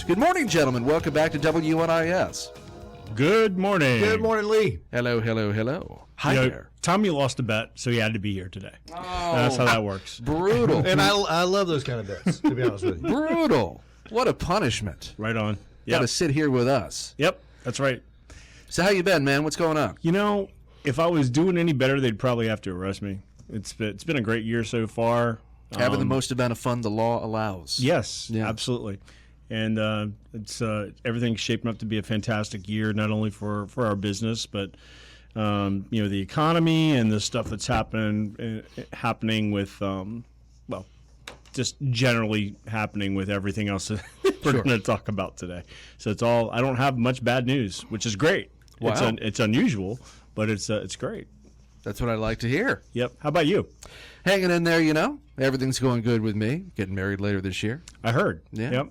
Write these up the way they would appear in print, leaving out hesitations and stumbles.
Good morning, gentlemen. Welcome back to WNIS. Good morning. Good morning, Lee. Hello, hello, hello. Hi there. Tommy lost a bet, so he had to be here today. Oh, that's how that works. Brutal. And I love those kind of bets, to be honest with you. Brutal. What a punishment. Right on. Got to sit here with us. Yep, that's right. So how you been, man? What's going on? You know, if I was doing any better, they'd probably have to arrest me. It's been a great year so far. Having the most amount of fun the law allows. Yes, Yeah. absolutely. And it's everything's shaping up to be a fantastic year, not only for our business, but the economy and the stuff that's happening with just generally happening with everything else that we're going to talk about today. So it's all. I don't have much bad news, which is great. Wow. It's unusual, but it's great. That's what I like to hear. Yep. How about you? Hanging in there, Everything's going good with me. Getting married later this year. I heard. Yeah. Yep.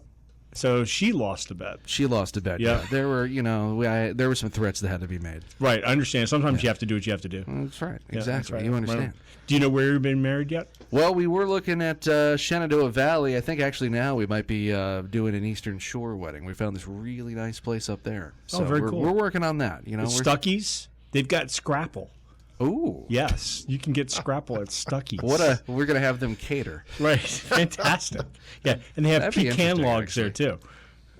So she lost a bet. She lost a bet. Yeah. There were, there were some threats that had to be made. Right. I understand. Sometimes you have to do what you have to do. That's right. Yeah, Exactly. that's right. You understand. Right. Do you know where you've been married yet? Well, we were looking at Shenandoah Valley. I think actually now we might be doing an Eastern Shore wedding. We found this really nice place up there. So very cool. We're working on that. Stuckey's. They've got Scrapple. Ooh. Yes, you can get Scrapple at Stuckey's. We're gonna have them cater. Right. Fantastic. Yeah, and they have That'd be pecan interesting, logs actually. there too.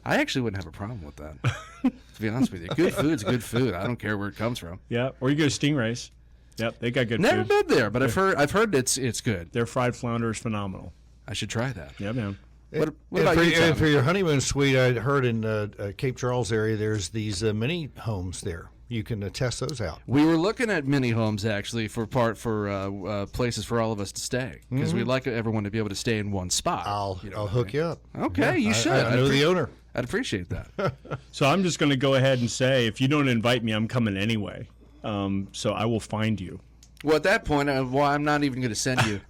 I actually wouldn't have a problem with that. To be honest with you, good food's good food. I don't care where it comes from. Yeah, or you go to Stingray's. Yep, they got good Never food. been there, but I've heard it's good. Their fried flounder is phenomenal. I should try that. Yeah, man. What And about for, you, and Tommy? for your honeymoon suite, I heard in Cape Charles area, there's these mini homes there. You can test those out. We were looking at mini homes actually for places for all of us to stay because we'd like everyone to be able to stay in one spot. I'll hook you up. Okay, you should. I know the owner. I'd appreciate that. So I'm just going to go ahead and say, if you don't invite me, I'm coming anyway. So I will find you. Well, at that point, I'm not even going to send you.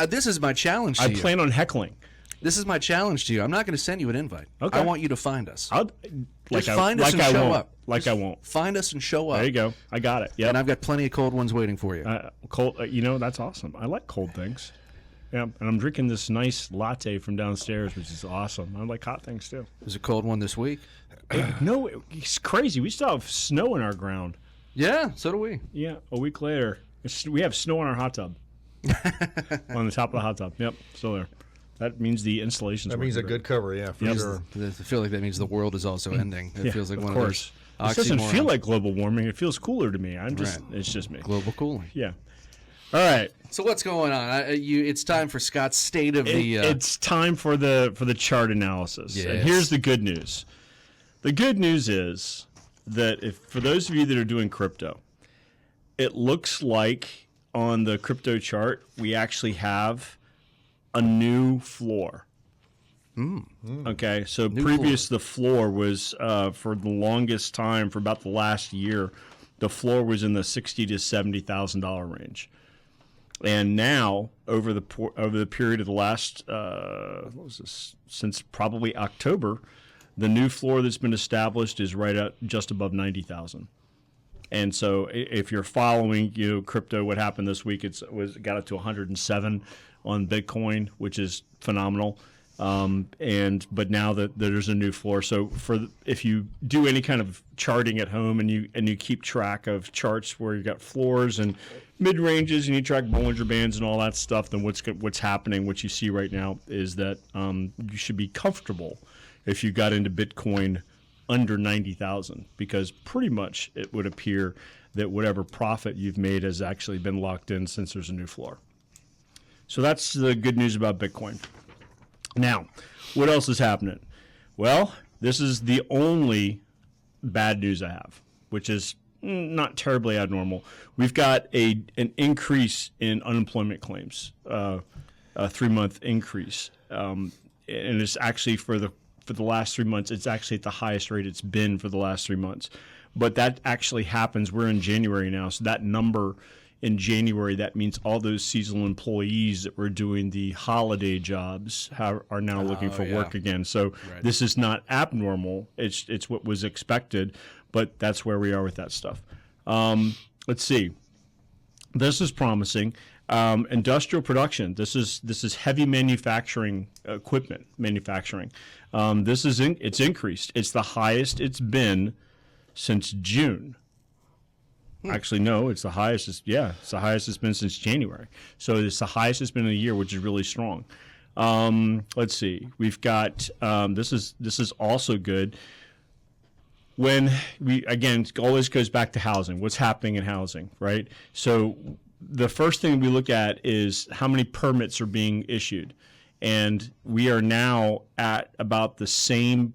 This is my challenge to you. I plan on heckling. This is my challenge to you. I'm not going to send you an invite. Okay. I want you to find us. Find us and show up. Like I won't. Find us and show up. There you go. I got it. Yeah. And I've got plenty of cold ones waiting for you. Cold. That's awesome. I like cold things. Yeah, and I'm drinking this nice latte from downstairs, which is awesome. I like hot things too. There's a cold one this week. No, it's crazy. We still have snow in our ground. Yeah, so do we. Yeah, a week later, we have snow on our hot tub. On the top of the hot tub. Yep, still there. That means the installation's That means a working good cover, yeah, for sure. I feel like that means the world is also ending. It feels like of one course. of those This doesn't feel oxymorons. like global warming. It feels cooler to me. Right. It's just me. Global cooling. Yeah. All right. So what's going on? It's time for Scott's state of the. It's time for the chart analysis. Yes. And here's the good news. The good news is that for those of you that are doing crypto, it looks like on the crypto chart we actually have a new floor. Okay, so the floor was for the longest time, for about the last year, the floor was in the $60,000 to $70,000 range. And now, over the period of the last, since probably October, the new floor that's been established is right at just above 90,000. And so, if you're following, crypto, what happened this week? It got up to 107 on Bitcoin, which is phenomenal. But now that there's a new floor, so if you do any kind of charting at home and you keep track of charts where you got floors and mid ranges and you track Bollinger Bands and all that stuff, then what's happening, what you see right now is that you should be comfortable if you got into Bitcoin under 90,000, because pretty much it would appear that whatever profit you've made has actually been locked in since there's a new floor. So that's the good news about Bitcoin. Now, what else is happening? Well, this is the only bad news I have, which is not terribly abnormal. We've got an increase in unemployment claims, a 3-month increase, and it's actually for the last 3 months. It's actually at the highest rate it's been for the last 3 months. But that actually happens. We're in January now, so that number in January, that means all those seasonal employees that were doing the holiday jobs are now looking for work again. So This is not abnormal. It's what was expected, but that's where we are with that stuff. Let's see. This is promising. Industrial production. This is heavy manufacturing equipment manufacturing. It's increased. It's the highest it's been since June. Actually, no, it's the highest. It's the highest it's been since January. So it's the highest it's been in a year, which is really strong. Let's see. We've got this is also good. When it always goes back to housing. What's happening in housing, right? So the first thing we look at is how many permits are being issued. And we are now at about the same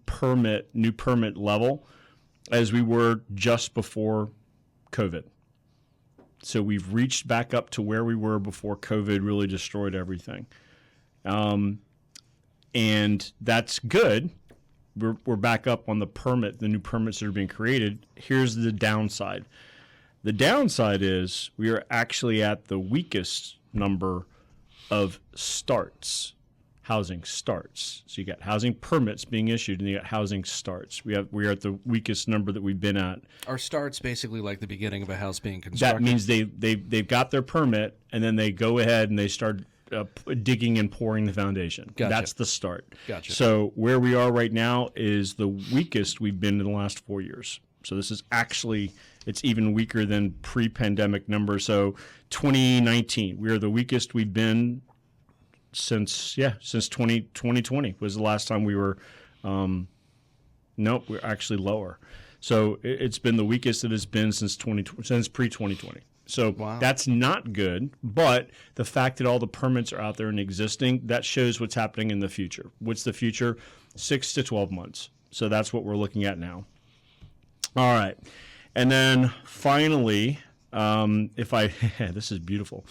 new permit level as we were just before COVID. So we've reached back up to where we were before COVID really destroyed everything. And that's good. We're back up on the new permits that are being created. Here's the downside. The downside is we are actually at the weakest number of housing starts. So you got housing permits being issued, and you got housing starts. We are at the weakest number that we've been at. Are starts basically like the beginning of a house being constructed? That means they've got their permit, and then they go ahead and they start digging and pouring the foundation. Gotcha. That's the start. Gotcha. So where we are right now is the weakest we've been in the last 4 years. So this is actually, it's even weaker than pre-pandemic numbers. So 2019, we are the weakest we've been since 2020 was the last time we were, we're actually lower. So it's been the weakest it has been since pre-2020. So wow. That's not good, but the fact that all the permits are out there and existing, that shows what's happening in the future. What's the future? 6 to 12 months. So that's what we're looking at now. All right. And then finally, this is beautiful.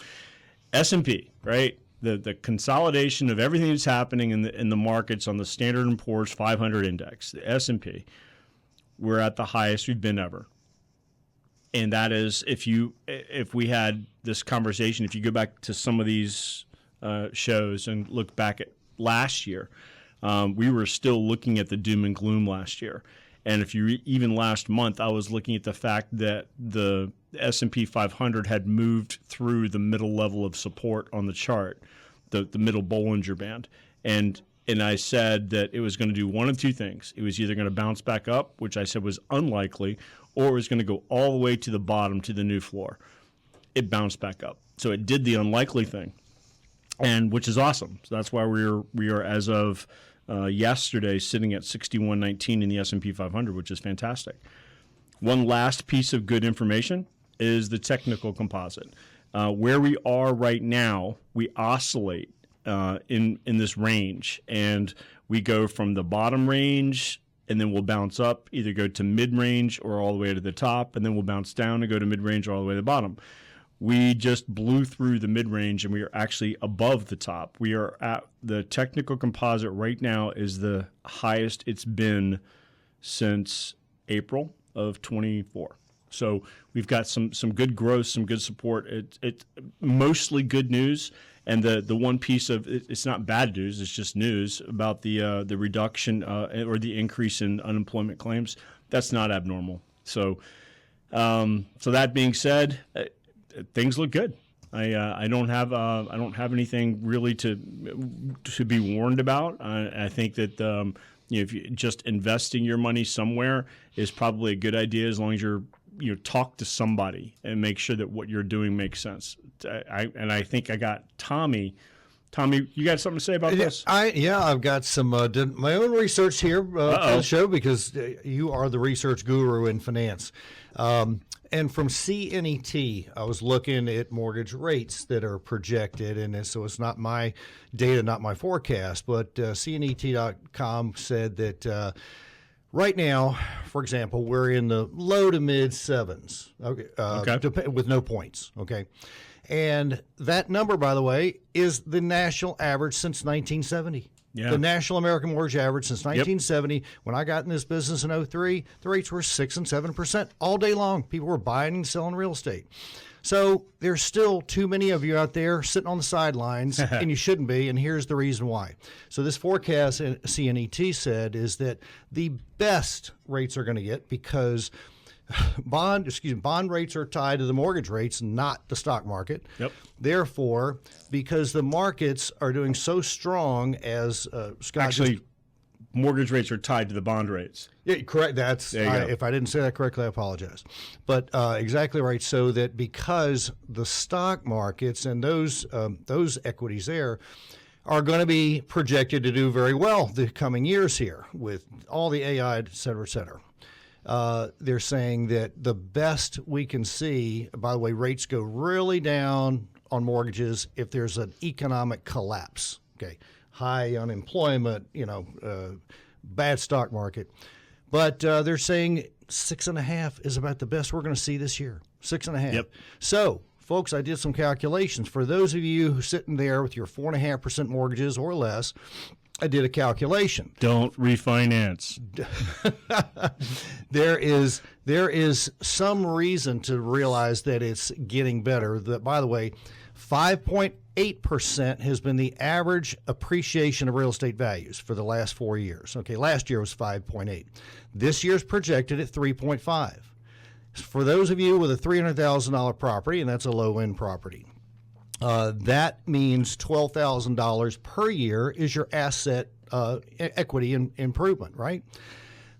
S&P, right? The consolidation of everything that's happening in the markets on the Standard & Poor's 500 index, the S&P, we're at the highest we've been ever. And that is, if we had this conversation, if you go back to some of these shows and look back at last year, we were still looking at the doom and gloom last year. And if you even last month, I was looking at the fact that the S&P 500 had moved through the middle level of support on the chart, the middle Bollinger Band. And I said that it was going to do one of two things. It was either going to bounce back up, which I said was unlikely, or it was going to go all the way to the bottom to the new floor. It bounced back up. So it did the unlikely thing, and which is awesome. So that's why we are as of yesterday sitting at 6119 in the S&P 500, which is fantastic. One last piece of good information is the technical composite. Where we are right now, we oscillate in this range, and we go from the bottom range, and then we'll bounce up, either go to mid-range or all the way to the top, and then we'll bounce down and go to mid-range or all the way to the bottom. We just blew through the mid-range, and we are actually above the top. We are at the technical composite right now is the highest it's been since April of 24. So we've got some good growth, some good support. It's mostly good news. And the one piece of it's not bad news; it's just news about the reduction or the increase in unemployment claims. That's not abnormal. So that being said, things look good. I don't have anything really to be warned about. I think that if you just investing your money somewhere is probably a good idea as long as you talk to somebody and make sure that what you're doing makes sense. I think I got Tommy. Tommy, you got something to say about this? I've got some did my own research here for the show because you are the research guru in finance. And from CNET, I was looking at mortgage rates that are projected, and so it's not my data, not my forecast, but CNET.com said that right now, for example, we're in the low to mid sevens, with no points, okay? And that number, by the way, is the national average since 1970. Yeah. The national American mortgage average since 1970. Yep. When I got in this business in 03, the rates were 6 and 7% all day long. People were buying and selling real estate. So there's still too many of you out there sitting on the sidelines, and you shouldn't be, and here's the reason why. So this forecast CNET said is that the best rates are going to get because bond rates are tied to the mortgage rates, not the stock market. Yep. Therefore, because the markets are doing so strong, as Scott Actually, mortgage rates are tied to the bond rates. Yeah, correct. That's if I didn't say that correctly, I apologize. But exactly right. So that because the stock markets and those equities there are going to be projected to do very well the coming years here with all the AI, et cetera, et cetera. They're saying that the best we can see, by the way, rates go really down on mortgages if there's an economic collapse. Okay, high unemployment, bad stock market. But they're saying 6.5 is about the best we're going to see this year. 6.5. Yep. So, folks, I did some calculations. For those of you who are sitting there with your 4.5% mortgages or less, I did a calculation. Don't refinance. There is some reason to realize that it's getting better. That, by the way, 5.8% has been the average appreciation of real estate values for the last 4 years. Okay, last year was 5.8. This year's projected at 3.5. For those of you with a $300,000 property, and that's a low-end property, that means $12,000 per year is your asset equity improvement, right?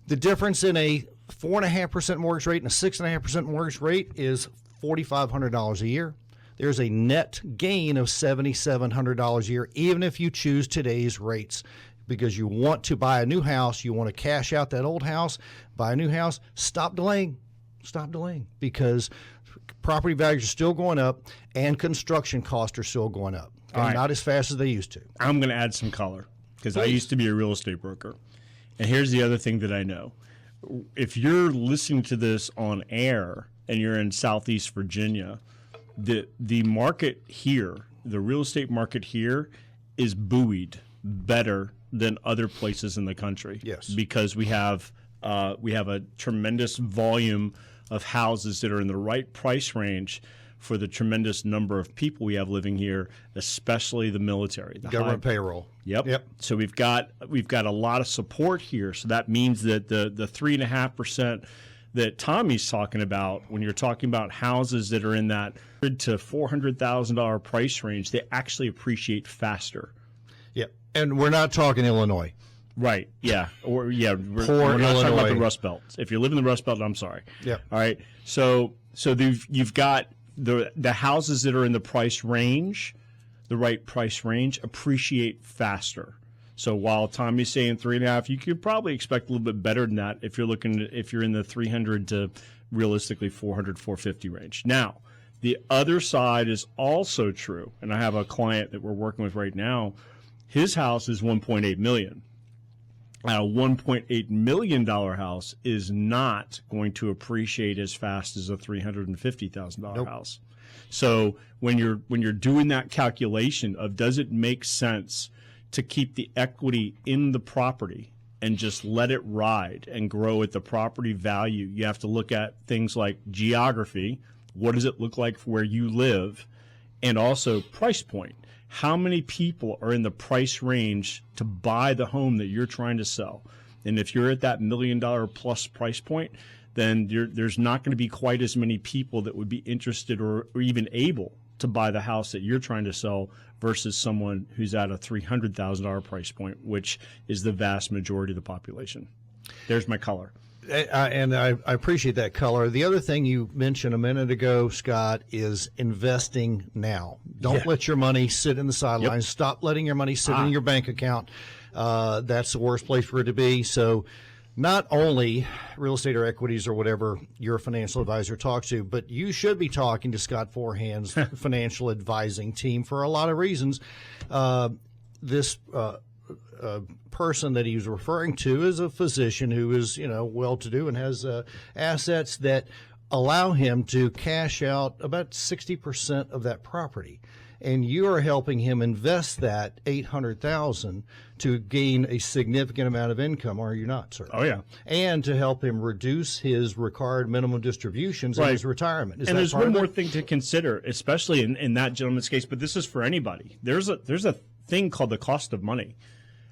The difference in a 4.5% mortgage rate and a 6.5% mortgage rate is $4,500 a year. There's a net gain of $7,700 a year, even if you choose today's rates, because you want to buy a new house, you want to cash out that old house, buy a new house. Stop delaying, because property values are still going up and construction costs are still going up, and not as fast as they used to. I'm going to add some color because I used to be a real estate broker. And here's the other thing that I know. If you're listening to this on air and you're in Southeast Virginia, the market here, the real estate market here, is buoyed better than other places in the country. Yes. Because we have a tremendous volume of houses that are in the right price range for the tremendous number of people we have living here, especially the military, the Government payroll. Yep. So we've got a lot of support here. So that means that the 3.5% that Tommy's talking about, when you're talking about houses that are in that $100,000 to $400,000 price range, they actually appreciate faster. Yep. And we're not talking Illinois. Right. Yeah. We're not Illinois. talking about the Rust Belt. If you live in the Rust Belt, I'm sorry. Yep. All right. So you've got the houses that are in the price range, the right price range, appreciate faster. So while Tommy's saying 3.5, you could probably expect a little bit better than that if you're in the 300 to realistically 400, 450 range. Now, the other side is also true, and I have a client that we're working with right now. His house is $1.8 million. A $1.8 million house is not going to appreciate as fast as a $350,000 house. So when you're doing that calculation of does it make sense to keep the equity in the property and just let it ride and grow at the property value, you have to look at things like geography. What does it look like for where you live? And also price point. How many people are in the price range to buy the home that you're trying to sell? And if you're at that $1 million plus price point, then there's not going to be quite as many people that would be interested or even able to buy the house that you're trying to sell versus someone who's at a $300,000 price point, which is the vast majority of the population. There's my color. And I appreciate that color. The other thing you mentioned a minute ago, Scott, is investing now. Don't let your money sit in the sidelines. Yep. Stop letting your money sit in your bank account. That's the worst place for it to be. So not only real estate or equities or whatever your financial advisor talks to, but you should be talking to Scott Forehand's financial advising team for a lot of reasons. This person that he was referring to is a physician who is, well-to-do and has assets that allow him to cash out about 60% of that property. And you are helping him invest that $800,000 to gain a significant amount of income, are you not, sir? Oh, yeah. And to help him reduce his required minimum distributions in his retirement. And there's one more thing to consider, especially in that gentleman's case, but this is for anybody. There's a thing called the cost of money.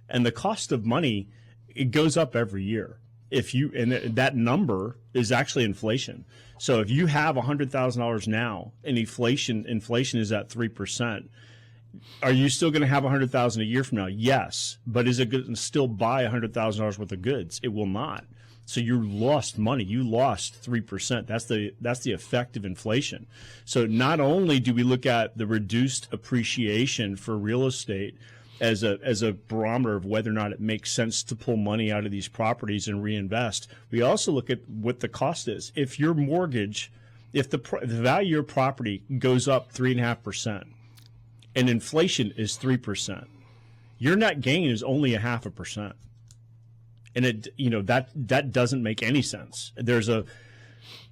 And the cost of money, it goes up every year. And that number is actually inflation. So if you have $100,000 now and inflation is at 3%, are you still going to have $100,000 a year from now? Yes, but is it going to still buy $100,000 worth of goods? It will not. So you lost money. You lost 3%. That's the effect of inflation. So not only do we look at the reduced appreciation for real estate as a barometer of whether or not it makes sense to pull money out of these properties and reinvest, we also look at what the cost is. If your mortgage, if the value of your property goes up 3.5%, and inflation is 3%, your net gain is only 0.5%. And that doesn't make any sense. There's a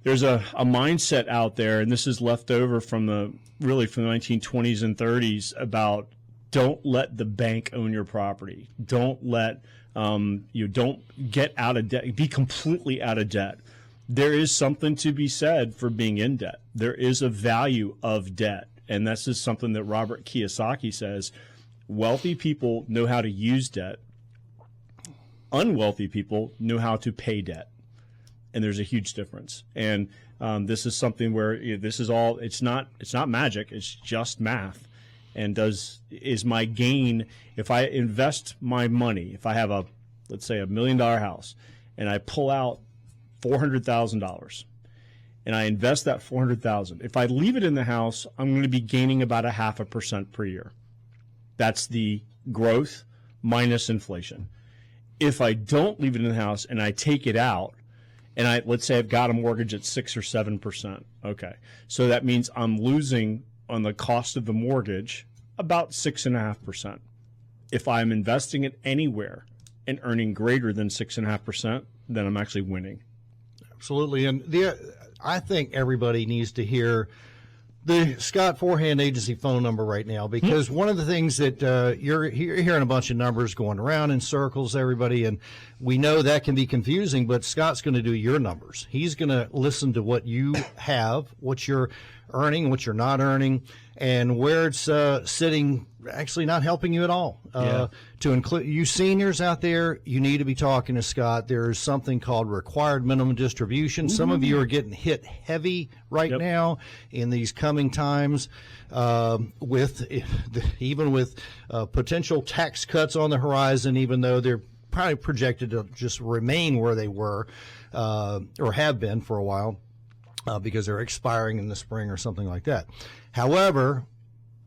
mindset out there, and this is left over from the 1920s and 30s, about don't let the bank own your property. Don't let don't get out of debt. Be completely out of debt. There is something to be said for being in debt. There is a value of debt, and this is something that Robert Kiyosaki says. Wealthy people know how to use debt. Unwealthy people know how to pay debt, and there's a huge difference. And this is something where this is all. It's not magic. It's just math. And is my gain, if I invest my money, if I have let's say $1 million house, and I pull out $400,000, and I invest that $400,000, if I leave it in the house, I'm going to be gaining about 0.5% per year. That's the growth minus inflation. If I don't leave it in the house and I take it out, and let's say I've got a mortgage at 6 or 7%. Okay, so that means I'm losing on the cost of the mortgage about 6.5%. If I'm investing it anywhere and earning greater than 6.5%, then I'm actually winning. Absolutely, and I think everybody needs to hear the Scott Forehand Agency phone number right now, because one of the things that you're hearing a bunch of numbers going around in circles, everybody, and we know that can be confusing, but Scott's going to do your numbers. He's going to listen to what you have, what you're earning, what you're not earning, and where it's sitting actually not helping you at all. To include you seniors out there, you need to be talking to Scott. There's something called required minimum distribution. Some of you are getting hit heavy right now in these coming times, with potential tax cuts on the horizon, even though they're probably projected to just remain where they were or have been for a while. Because they're expiring in the spring or something like that. However,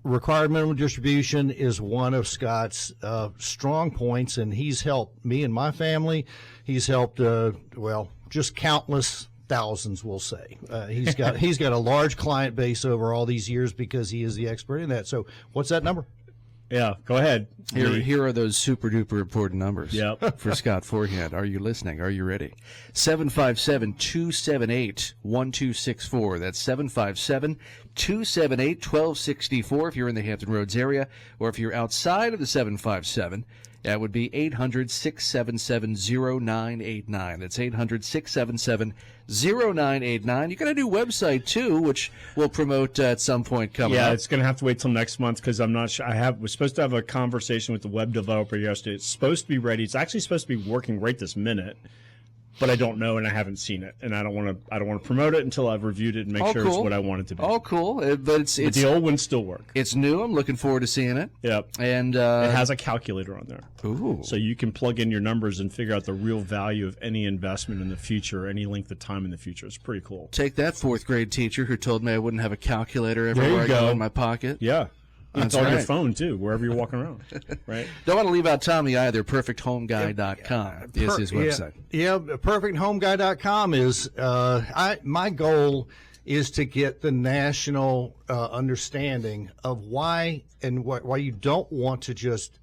required minimum distribution is one of Scott's strong points, and he's helped me and my family. He's helped, just countless thousands, we'll say. He's got a large client base over all these years because he is the expert in that. So what's that number? Yeah, go ahead. Here are those super duper important numbers for Scott Forehand. Are you listening? Are you ready? 757-278-1264. That's 757-278-1264 if you're in the Hampton Roads area, or if you're outside of the 757, that would be 800-677-0989. That's 800-677-0989. You got a new website, too, which we'll promote at some point coming up. Yeah, it's going to have to wait till next month because I'm not sure. Was supposed to have a conversation with the web developer yesterday. It's supposed to be ready. It's actually supposed to be working right this minute, but I don't know and I haven't seen it, and I don't want to promote it until I've reviewed it and make sure it's what I want it to be. Oh, cool! But the old ones still work. It's new. I'm looking forward to seeing it. Yep. And it has a calculator on there. Ooh. So you can plug in your numbers and figure out the real value of any investment in the future, any length of time in the future. It's pretty cool. Take that, fourth grade teacher who told me I wouldn't have a calculator everywhere I go in my pocket. Yeah. That's it's on right. your phone, too, wherever you're walking around, right? Don't want to leave out Tommy either. PerfectHomeGuy.com is his website. Yeah, PerfectHomeGuy.com is my goal is to get the national understanding of why you don't want to just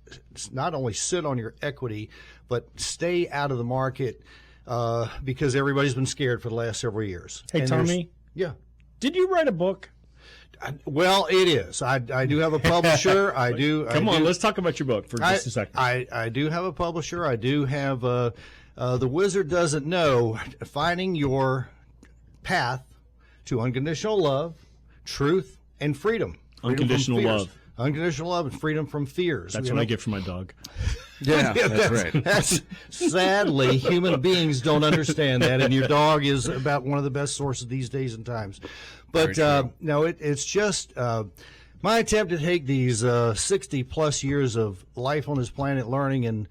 not only sit on your equity, but stay out of the market because everybody's been scared for the last several years. Hey, Tommy? Yeah. Did you write a book? Well, it is. I do have a publisher. Come on, let's talk about your book for just a second. I do have a publisher. I do have The Wizard Doesn't Know, Finding Your Path to Unconditional Love, Truth, and Freedom. Unconditional love. Unconditional love and freedom from fears. That's what I get for my dog. Yeah, that's right. That's sadly, human beings don't understand that, and your dog is about one of the best sources these days and times. But no, it's just my attempt to take these 60-plus years of life on this planet, learning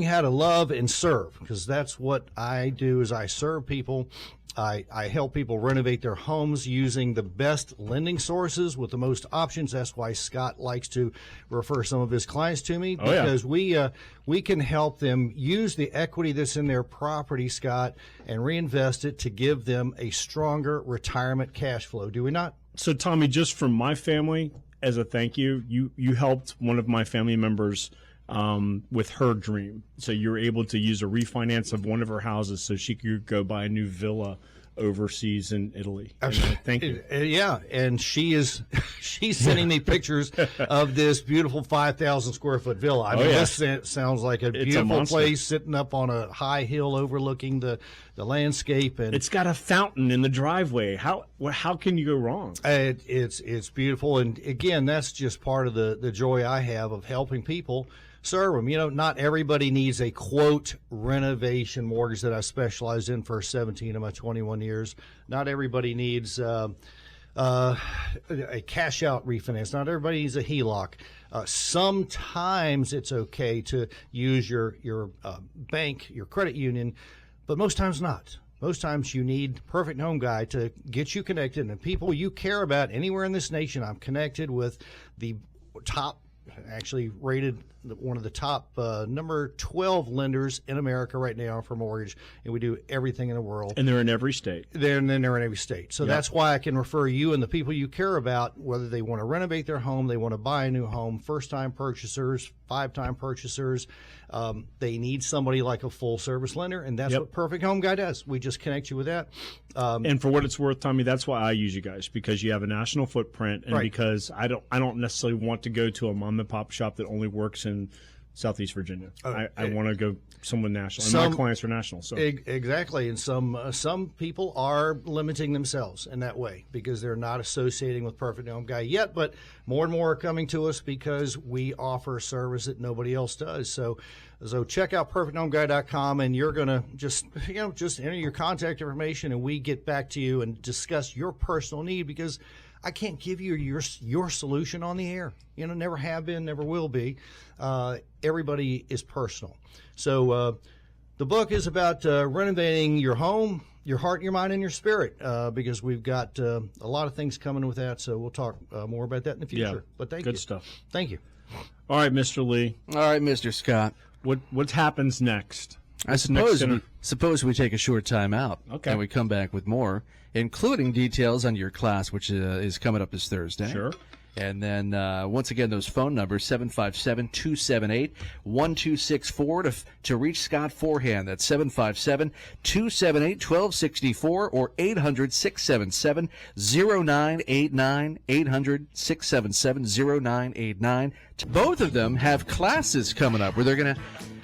how to love and serve, because that's what I do. Is I serve people. I help people renovate their homes using the best lending sources with the most options. That's why Scott likes to refer some of his clients to me, because we can help them use the equity that's in their property, Scott, and reinvest it to give them a stronger retirement cash flow. Do we not? So, Tommy, just from my family, as a thank you, you helped one of my family members with her dream. So you were able to use a refinance of one of her houses so she could go buy a new villa overseas in Italy. Thank you. Yeah, and she's sending me pictures of this beautiful 5,000 square foot villa. I mean, this sounds like a beautiful place sitting up on a high hill overlooking the landscape, and it's got a fountain in the driveway. How can you go wrong? It's beautiful, and again, that's just part of the joy I have of helping people serve them. You know, not everybody needs a quote renovation mortgage that I specialized in for 17 of my 21 years. Not everybody needs a cash out refinance. Not everybody needs a HELOC. Sometimes it's okay to use your bank, your credit union, but most times not. Most times you need Perfect Home Guy to get you connected, and people you care about anywhere in this nation. I'm connected with the top, actually rated one of the top number 12 lenders in America right now for mortgage, and we do everything in the world. And they're in every state. They're in every state. So that's why I can refer you and the people you care about, whether they want to renovate their home, they want to buy a new home, first-time purchasers, five-time purchasers. They need somebody like a full-service lender, and that's what Perfect Home Guy does. We just connect you with that. And for what it's worth, Tommy, that's why I use you guys, because you have a national footprint, and because I don't necessarily want to go to a mom and pop shop that only works in Southeast Virginia. I want to go someone national, and my clients are national. So exactly, and some people are limiting themselves in that way because they're not associating with Perfect Home Guy yet. But more and more are coming to us because we offer a service that nobody else does. So check out perfecthomeguy.com, and you're gonna just enter your contact information, and we get back to you and discuss your personal need, because I can't give you your solution on the air. Never have been, never will be. Everybody is personal. So the book is about renovating your home, your heart, your mind, and your spirit, because we've got a lot of things coming with that. So we'll talk more about that in the future. Yeah, but thank you. Good stuff. Thank you. All right, Mr. Lee. All right, Mr. Scott. What happens next? I suppose we take a short time out, and we come back with more, including details on your class, which is coming up this Thursday. Sure. And then, once again, those phone numbers, 757-278-1264 to reach Scott Forehand. That's 757-278-1264 or 800-677-0989, 800-677-0989. Both of them have classes coming up where they're going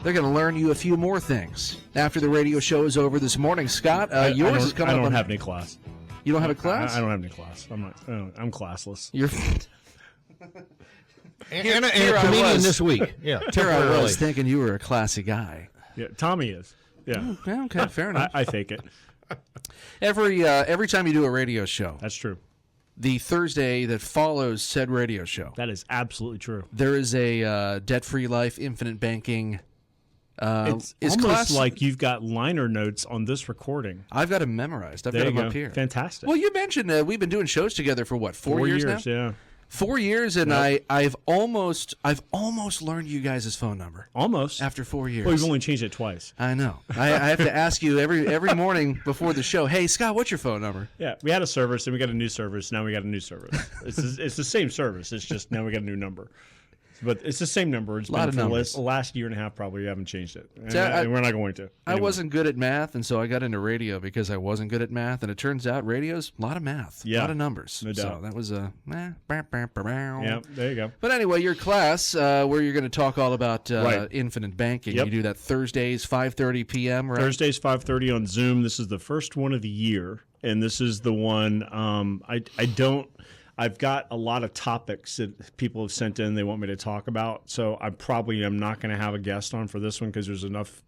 to learn you a few more things. After the radio show is over this morning, Scott, yours is coming up. I don't have any class. You don't have a class? I don't have any class. I'm classless. You're... and a comedian this week. Yeah, here I was thinking you were a classy guy. Yeah, Tommy is. Yeah. Okay, fair enough. I fake it. Every time you do a radio show, that's true. The Thursday that follows said radio show, that is absolutely true. There is a debt-free life, infinite banking. It's almost like you've got liner notes on this recording. I've got them memorized. I've got them up here. Fantastic. Well, you mentioned we've been doing shows together for what, 4 years now? Yeah. 4 years, and I've almost learned you guys' phone number. Almost. After 4 years. Well, we've only changed it twice. I know. I have to ask you every morning before the show, hey, Scott, what's your phone number? Yeah, we had a service, and we got a new service. Now we got a new service. It's the same service. It's just now we got a new number. But it's the same number. It's been for the last year and a half, probably. We haven't changed it. And we're not going to. Anyway. I wasn't good at math, and so I got into radio because I wasn't good at math. And it turns out radio's a lot of math, a lot of numbers. No doubt. So that was Yeah, there you go. But anyway, your class, where you're going to talk all about infinite banking. Yep. You do that Thursdays, 5:30 p.m., right? Thursdays, 5:30 on Zoom. This is the first one of the year, and this is the one I've got a lot of topics that people have sent in they want me to talk about. So I probably am not going to have a guest on for this one because there's enough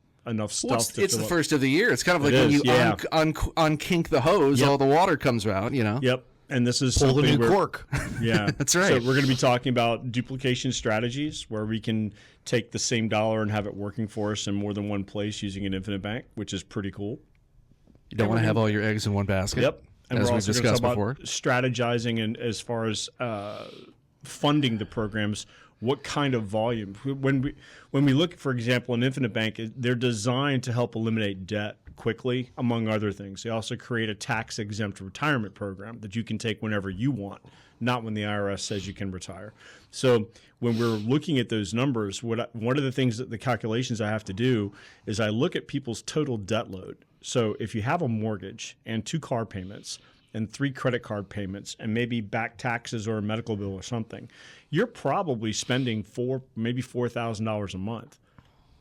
stuff. It's the first of the year. It's kind of like when you unkink the hose, all the water comes out, Yep. And this is pull the something new cork. Yeah, that's right. So we're going to be talking about duplication strategies where we can take the same dollar and have it working for us in more than one place using an infinite bank, which is pretty cool. You don't want to have all your eggs in one basket. Yep. And as we're we've also going to discussed talk before. about strategizing and as far as funding the programs. What kind of volume? When we look, for example, an infinite bank, they're designed to help eliminate debt quickly, among other things. They also create a tax-exempt retirement program that you can take whenever you want, not when the IRS says you can retire. So when we're looking at those numbers, one of the things that the calculations I have to do is I look at people's total debt load. So if you have a mortgage and 2 car payments and 3 credit card payments and maybe back taxes or a medical bill or something, you're probably spending maybe $4,000 a month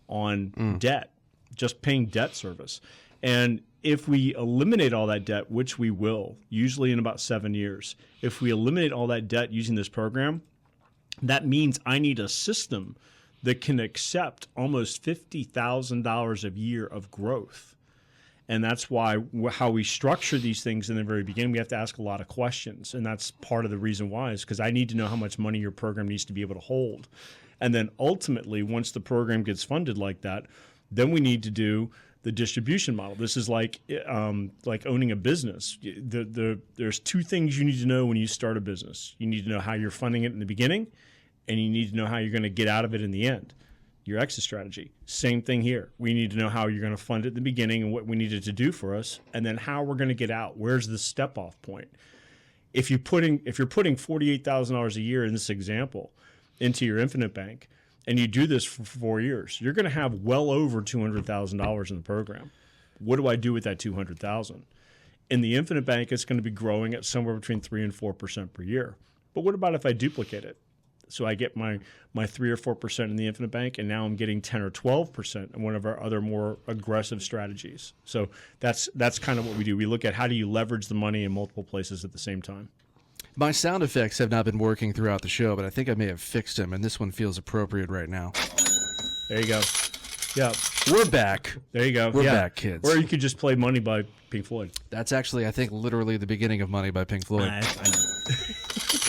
on debt, just paying debt service. And if we eliminate all that debt, which we will, usually in about 7 years, if we eliminate all that debt using this program, that means I need a system that can accept almost $50,000 a year of growth. And that's why how we structure these things in the very beginning, we have to ask a lot of questions. And that's part of the reason why is because I need to know how much money your program needs to be able to hold. And then ultimately, once the program gets funded like that, then we need to do the distribution model. This is like owning a business. There's 2 things you need to know when you start a business. You need to know how you're funding it in the beginning, and you need to know how you're going to get out of it in the end. Your exit strategy. Same thing here. We need to know how you're going to fund it in the beginning and what we need it to do for us, and then how we're going to get out. Where's the step-off point? If you're putting $48,000 a year in this example into your infinite bank, and you do this for 4 years, you're going to have well over $200,000 in the program. What do I do with that $200,000? In the infinite bank, it's going to be growing at somewhere between 3 and 4% per year. But what about if I duplicate it? So I get my 3 or 4% in the infinite bank, and now I'm getting 10 or 12% in one of our other more aggressive strategies. So that's kind of what we do. We look at how do you leverage the money in multiple places at the same time. My sound effects have not been working throughout the show, but I think I may have fixed them, and this one feels appropriate right now. There you go. Yeah. We're back. There you go. We're back, kids. Or you could just play Money by Pink Floyd. That's actually, I think, literally the beginning of Money by Pink Floyd. I know.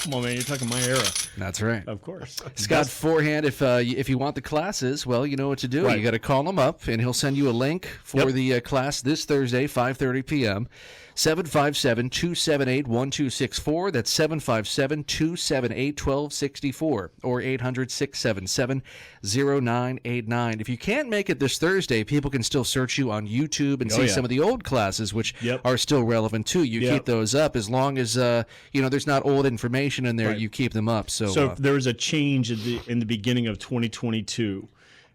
Come on, man. You're talking my era. That's right. Of course. Scott Forehand, if you want the classes, well, you know what to do. Right. You got to call him up, and he'll send you a link for the class this Thursday, 5:30 p.m., 757-278-1264. That's 757-278-1264 or 800-677-0989. If you can't make it this Thursday, people can still search you on YouTube and see some of the old classes, which are still relevant too. You keep those up as long as there's not old information in there. Right. You keep them up. So there was a change in the beginning of 2022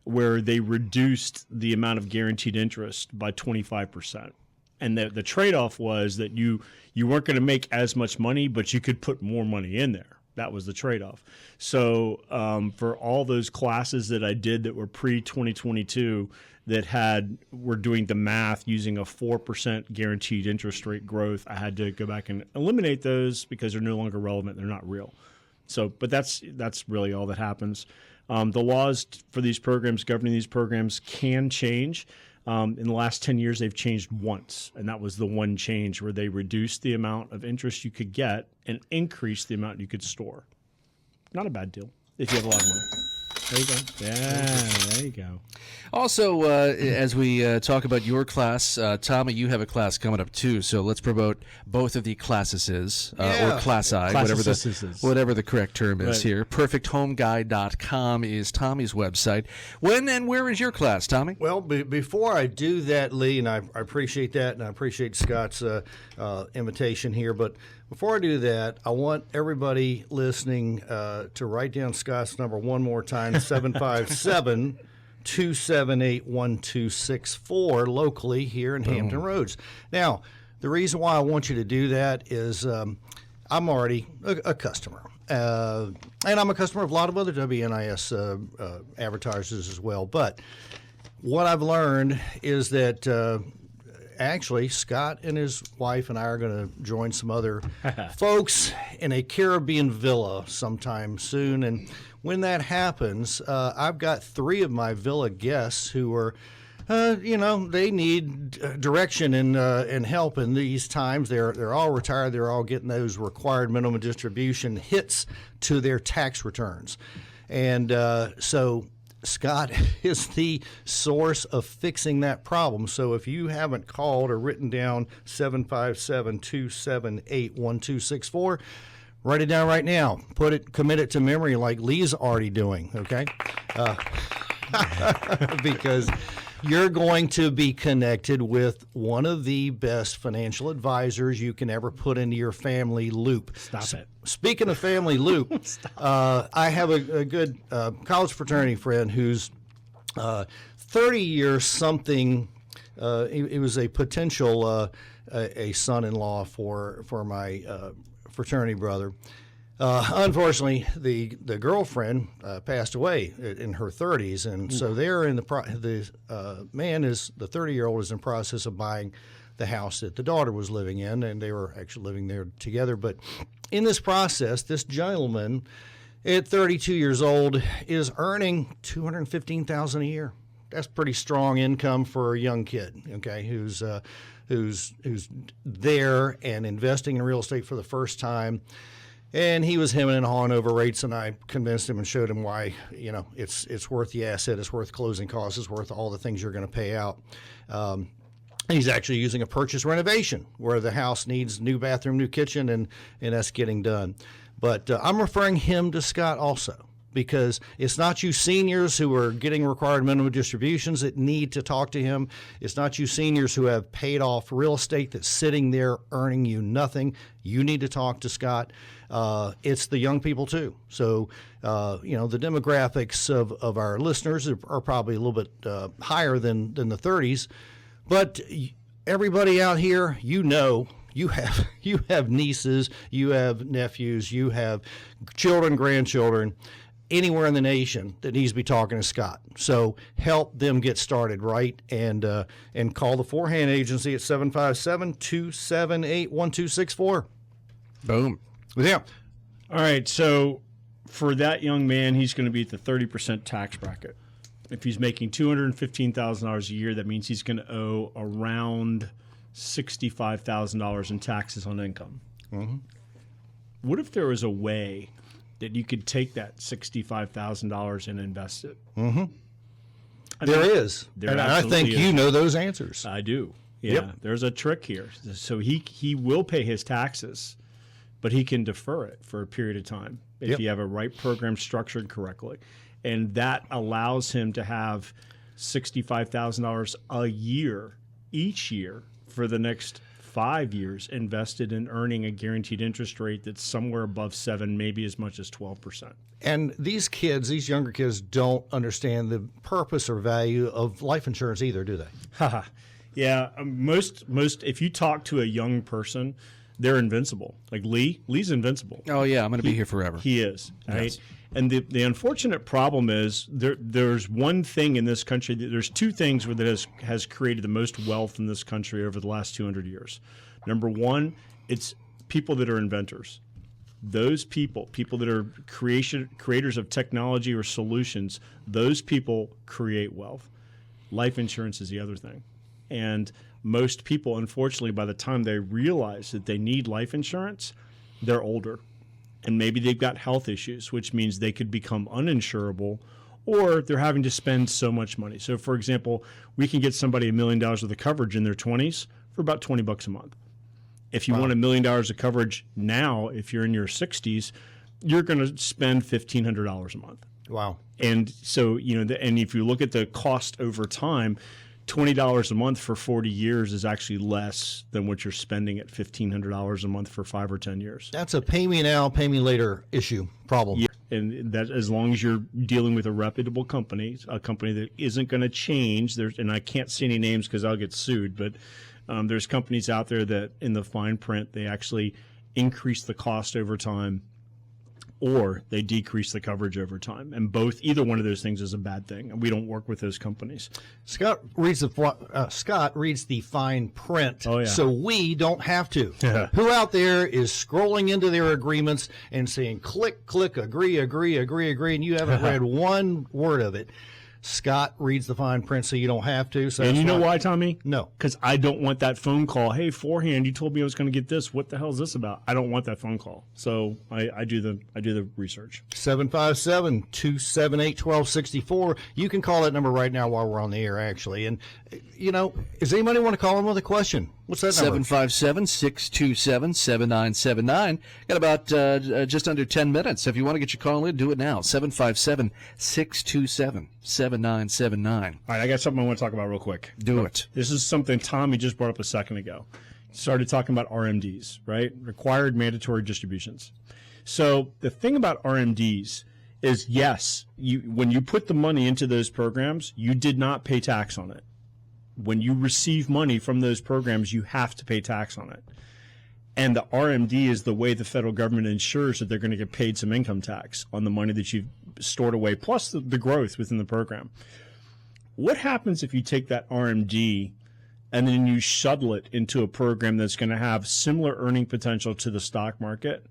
where they reduced the amount of guaranteed interest by 25%. And the trade-off was that you weren't going to make as much money, but you could put more money in there. That was the trade-off. So for all those classes that I did that were pre-2022 that were doing the math using a 4% guaranteed interest rate growth, I had to go back and eliminate those because they're no longer relevant. They're not real. So, but that's really all that happens. The laws for these programs, governing these programs, can change. In the last 10 years, they've changed once, and that was the one change where they reduced the amount of interest you could get and increased the amount you could store. Not a bad deal if you have a lot of money. There you go. Yeah, there you go. Also, as we talk about your class, Tommy, you have a class coming up too. So let's promote both of the classes or classi, whatever the correct term is here. PerfectHomeGuide.com is Tommy's website. When and where is your class, Tommy? Well, before I do that, Lee, and I appreciate that, and I appreciate Scott's invitation here, but before I do that, I want everybody listening to write down Scott's number one more time, 757-278-1264, locally here in Hampton Roads. Now, the reason why I want you to do that is I'm already a customer. And I'm a customer of a lot of other WNIS advertisers as well. But what I've learned is that actually, Scott and his wife and I are going to join some other folks in a Caribbean villa sometime soon. And when that happens, I've got 3 of my villa guests who are, they need direction and help in these times. They're all retired. They're all getting those required minimum distribution hits to their tax returns. And so Scott is the source of fixing that problem. So if you haven't called or written down 757-278-1264, write it down right now. Commit it to memory like Lee's already doing, okay? Because you're going to be connected with one of the best financial advisors you can ever put into your family loop. Stop it. Speaking of family loop, I have a good college fraternity friend who's 30 years something. He was a potential a son-in-law for my fraternity brother. Unfortunately, the girlfriend passed away in her 30s, and so they're in the 30-year-old is in process of buying the house that the daughter was living in, and they were actually living there together. But in this process, this gentleman, at 32 years old, is earning $215,000 a year. That's pretty strong income for a young kid, okay, who's there and investing in real estate for the first time. And he was hemming and hawing over rates, and I convinced him and showed him why, it's worth the asset, it's worth closing costs, it's worth all the things you're going to pay out. He's actually using a purchase renovation where the house needs new bathroom, new kitchen, and that's getting done. But I'm referring him to Scott also, because it's not you seniors who are getting required minimum distributions that need to talk to him. It's not you seniors who have paid off real estate that's sitting there earning you nothing. You need to talk to Scott. It's the young people too. So, the demographics of our listeners are probably a little bit higher than the 30s. But everybody out here, you have nieces, you have nephews, you have children, grandchildren, anywhere in the nation that needs to be talking to Scott. So help them get started, right? And call the Forehand agency at 757-278-1264. Boom. Yeah. All right. So for that young man, he's going to be at the 30% tax bracket. If he's making $215,000 a year, that means he's going to owe around $65,000 in taxes on income. Mm-hmm. What if there was a way that you could take that $65,000 and invest it? Mm-hmm. There is. And I think you know those answers. I do. Yeah. Yep. There's a trick here. So he will pay his taxes, but he can defer it for a period of time if you have a right program structured correctly. And that allows him to have $65,000 a year, each year, for the next 5 years invested in earning a guaranteed interest rate that's somewhere above 7, maybe as much as 12%. And these younger kids, don't understand the purpose or value of life insurance either, do they? Yeah, most if you talk to a young person, they're invincible. Like Lee's invincible. Oh yeah, I'm going to be here forever. He is, right? Yes. And the unfortunate problem is there's one thing in this country, there's two things that has created the most wealth in this country over the last 200 years. Number one, it's people that are inventors. Those people that are creators of technology or solutions, those people create wealth. Life insurance is the other thing. And most people, unfortunately, by the time they realize that they need life insurance, they're older. And maybe they've got health issues, which means they could become uninsurable, or they're having to spend so much money. So, for example, we can get somebody $1 million worth of coverage in their 20s for about $20 a month. If you want $1 million of coverage now, if you're in your 60s, you're going to spend $1,500 a month. Wow. And so, and if you look at the cost over time, $20 a month for 40 years is actually less than what you're spending at $1,500 a month for 5 or 10 years. That's a pay me now, pay me later problem. Yeah. And that as long as you're dealing with a reputable company, a company that isn't going to change, and I can't say any names because I'll get sued, but there's companies out there that in the fine print, they actually increase the cost over time. or they decrease the coverage over time. And either one of those things is a bad thing. And we don't work with those companies. Scott reads the fine print, so we don't have to. Who out there is scrolling into their agreements and saying, click, click, agree, and you haven't read one word of it? Scott reads the fine print, so you don't have to. So and you know why, Tommy? No. Because I don't want that phone call. Hey, Forehand, you told me I was going to get this. What the hell is this about? I don't want that phone call. So I do the research. 757-278-1264. You can call that number right now while we're on the air, actually. And, does anybody want to call in with a question? What's that number? 757-627-7979. Got about just under 10 minutes. So if you want to get your call in, do it now. 757-627-7979. All right, I got something I want to talk about real quick. Do it. This is something Tommy just brought up a second ago. Started talking about RMDs, right? Required mandatory distributions. So the thing about RMDs is, yes, when you put the money into those programs, you did not pay tax on it. When you receive money from those programs, you have to pay tax on it. And the RMD is the way the federal government ensures that they're going to get paid some income tax on the money that you've stored away, plus the growth within the program. What happens if you take that RMD and then you shuttle it into a program that's going to have similar earning potential to the stock market,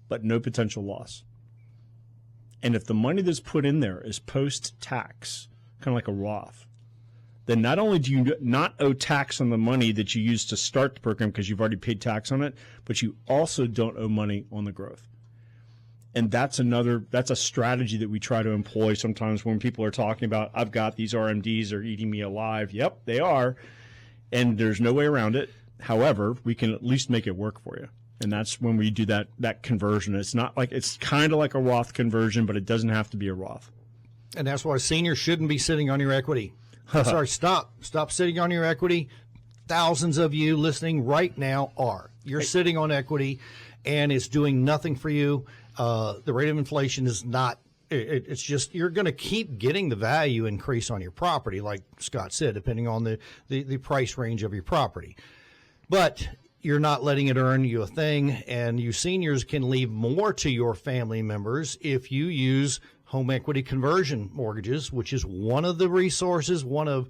but no potential loss? And if the money that's put in there is post-tax, kind of like a Roth, then not only do you not owe tax on the money that you used to start the program because you've already paid tax on it, but you also don't owe money on the growth. And that's a strategy that we try to employ sometimes when people are talking about, I've got these RMDs, they're eating me alive. Yep, they are. And there's no way around it. However, we can at least make it work for you. And that's when we do that conversion. It's kind of like a Roth conversion, but it doesn't have to be a Roth. And that's why seniors shouldn't be sitting on your equity. Sorry, stop sitting on your equity. Thousands of you listening right now are. You're sitting on equity, and it's doing nothing for you. The rate of inflation is not. It's just you're going to keep getting the value increase on your property, like Scott said, depending on the price range of your property. But you're not letting it earn you a thing, and you seniors can leave more to your family members if you use home equity conversion mortgages, which is one of the resources, one of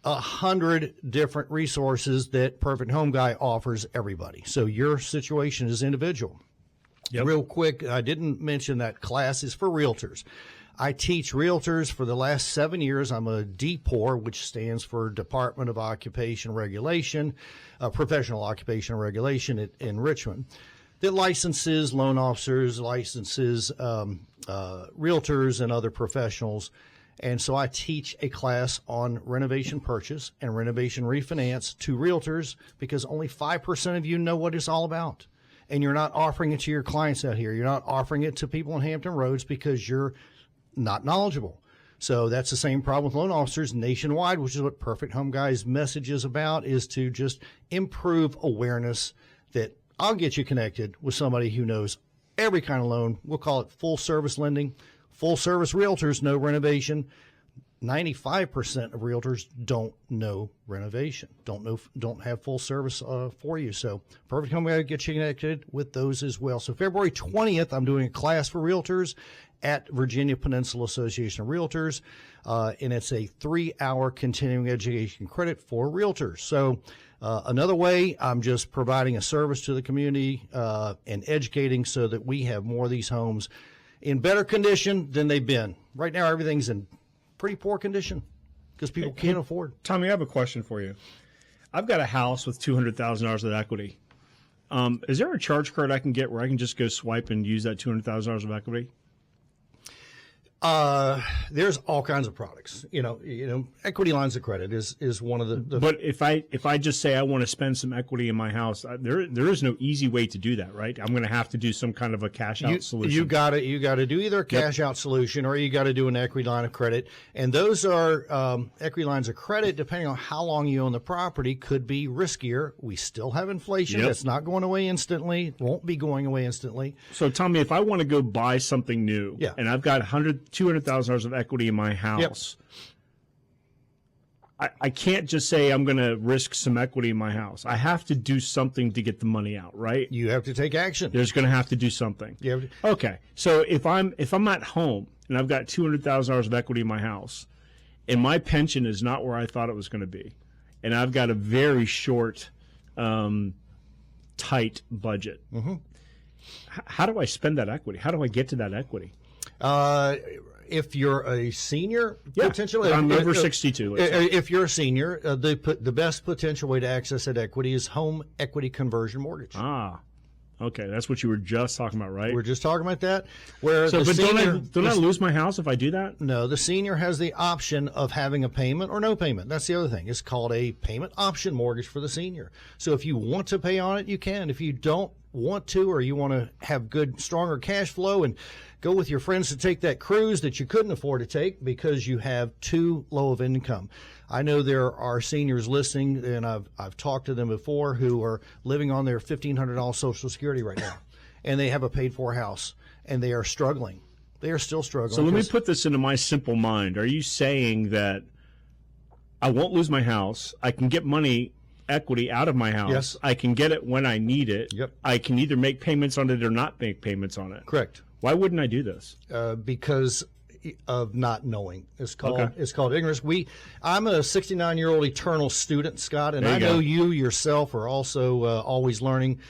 100 different resources that Perfect Home Guy offers everybody. So your situation is individual. Yep. Real quick, I didn't mention that class is for realtors. I teach realtors for the last 7 years. I'm a DPOR, which stands for Department of Occupation Regulation, Professional Occupation Regulation in Richmond, that licenses loan officers, licenses realtors and other professionals. And so I teach a class on renovation purchase and renovation refinance to realtors because only 5% of you know what it's all about. And you're not offering it to your clients out here. You're not offering it to people in Hampton Roads because you're not knowledgeable. So that's the same problem with loan officers nationwide, which is what Perfect Home Guy's message is about, is to just improve awareness that I'll get you connected with somebody who knows every kind of loan. We'll call it full service lending. Full service realtors know renovation. 95% of realtors don't know renovation, don't have full service for you. So Perfect Home Guy gets you connected with those as well. So February 20th, I'm doing a class for realtors at Virginia Peninsula Association of Realtors, and it's a 3-hour continuing education credit for realtors. So another way, I'm just providing a service to the community and educating so that we have more of these homes in better condition than they've been. Right now, everything's in pretty poor condition because people can't afford. Tommy, I have a question for you. I've got a house with $200,000 of equity. Is there a charge card I can get where I can just go swipe and use that $200,000 of equity? There's all kinds of products. Equity lines of credit is one of the. But if I just say I want to spend some equity in my house, there is no easy way to do that, right? I'm going to have to do some kind of a cash out solution. You got to do either a cash out solution or you got to do an equity line of credit, and those are equity lines of credit. Depending on how long you own the property, could be riskier. We still have inflation. That's not going away instantly. Won't be going away instantly. So Tommy, if I want to go buy something new, and I've got $200,000 of equity in my house. I can't just say I'm going to risk some equity in my house. I have to do something to get the money out, right? You have to take action. There's going to have to do something. Okay. So if I'm at home and I've got $200,000 of equity in my house, and my pension is not where I thought it was going to be, and I've got a very short, tight budget, how do I spend that equity? How do I get to that equity? If you're a senior, potentially, I'm over 62. If you're a senior, the best potential way to access that equity is home equity conversion mortgage. Ah, okay, that's what you were just talking about, right? We're just talking about that. Where so, but don't I lose my house if I do that? No, the senior has the option of having a payment or no payment. That's the other thing. It's called a payment option mortgage for the senior. So if you want to pay on it, you can. If you don't want to, or you want to have good, stronger cash flow and go with your friends to take that cruise that you couldn't afford to take because you have too low of income. I know there are seniors listening, and I've talked to them before, who are living on their $1,500 Social Security right now, and they have a paid-for house, and they are struggling. They are still struggling. So let me put this into my simple mind. Are you saying that I won't lose my house, I can get money, equity out of my house, yes, I can get it when I need it, yep, I can either make payments on it or not make payments on it? Correct. Why wouldn't I do this? Because of not knowing. It's called ignorance. I'm a 69-year-old eternal student, Scott, and I know you yourself are also always learning.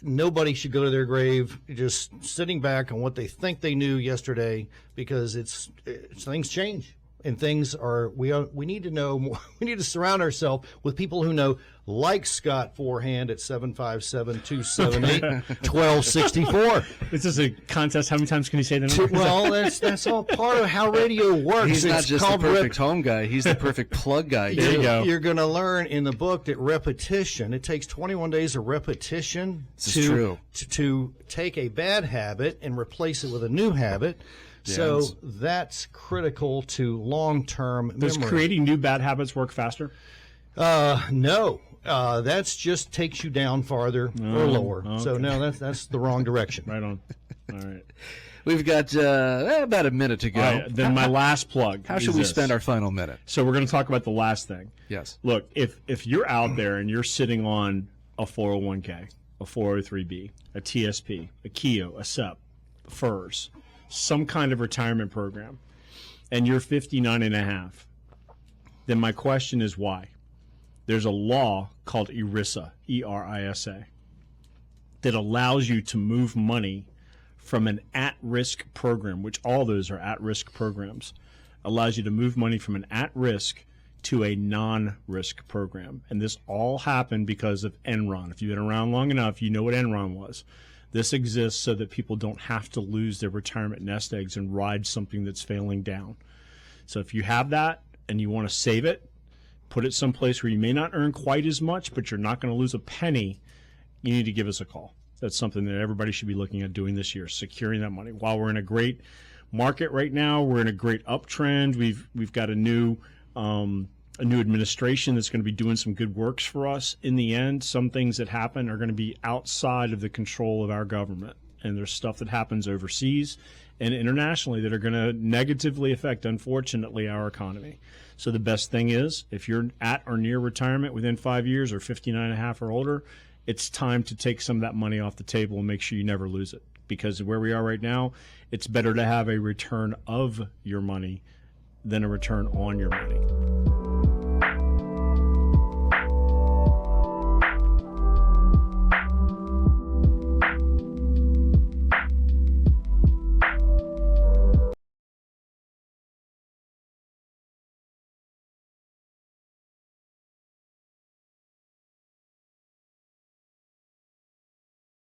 Nobody should go to their grave just sitting back on what they think they knew yesterday, because things change. And things are, we need to know more. We need to surround ourselves with people who know, like Scott Forehand at 757-278-1264. This is a contest. How many times can you say the number? Well, that's all part of how radio works. He's not just the perfect home guy. He's the perfect plug guy. There you go. You're going to learn in the book that repetition, it takes 21 days of repetition to take a bad habit and replace it with a new habit. So that's critical to long-term memory. Does creating new bad habits work faster? No. That's just takes you down farther or lower. Okay. So no, that's the wrong direction. Right on. All right. We've got about a minute to go. All right, then my last plug. How should we spend our final minute? So we're going to talk about the last thing. Yes. Look, if you're out there and you're sitting on a 401k, a 403b, a TSP, a KEO, a SEP, FERS, some kind of retirement program, and you're 59 and a half, then my question is why? There's a law called ERISA, E-R-I-S-A, that allows you to move money from an at-risk program, which all those are at-risk programs, allows you to move money from an at-risk to a non-risk program. And this all happened because of Enron. If you've been around long enough, you know what Enron was. This exists so that people don't have to lose their retirement nest eggs and ride something that's failing down. So if you have that and you want to save it, put it someplace where you may not earn quite as much, but you're not going to lose a penny, you need to give us a call. That's something that everybody should be looking at doing this year, securing that money. While we're in a great market right now, we're in a great uptrend. We've got a new administration that's going to be doing some good works for us. In the end, some things that happen are going to be outside of the control of our government. And there's stuff that happens overseas and internationally that are going to negatively affect, unfortunately, our economy. So the best thing is, if you're at or near retirement within 5 years or 59 and a half or older, it's time to take some of that money off the table and make sure you never lose it. Because where we are right now, it's better to have a return of your money than a return on your money.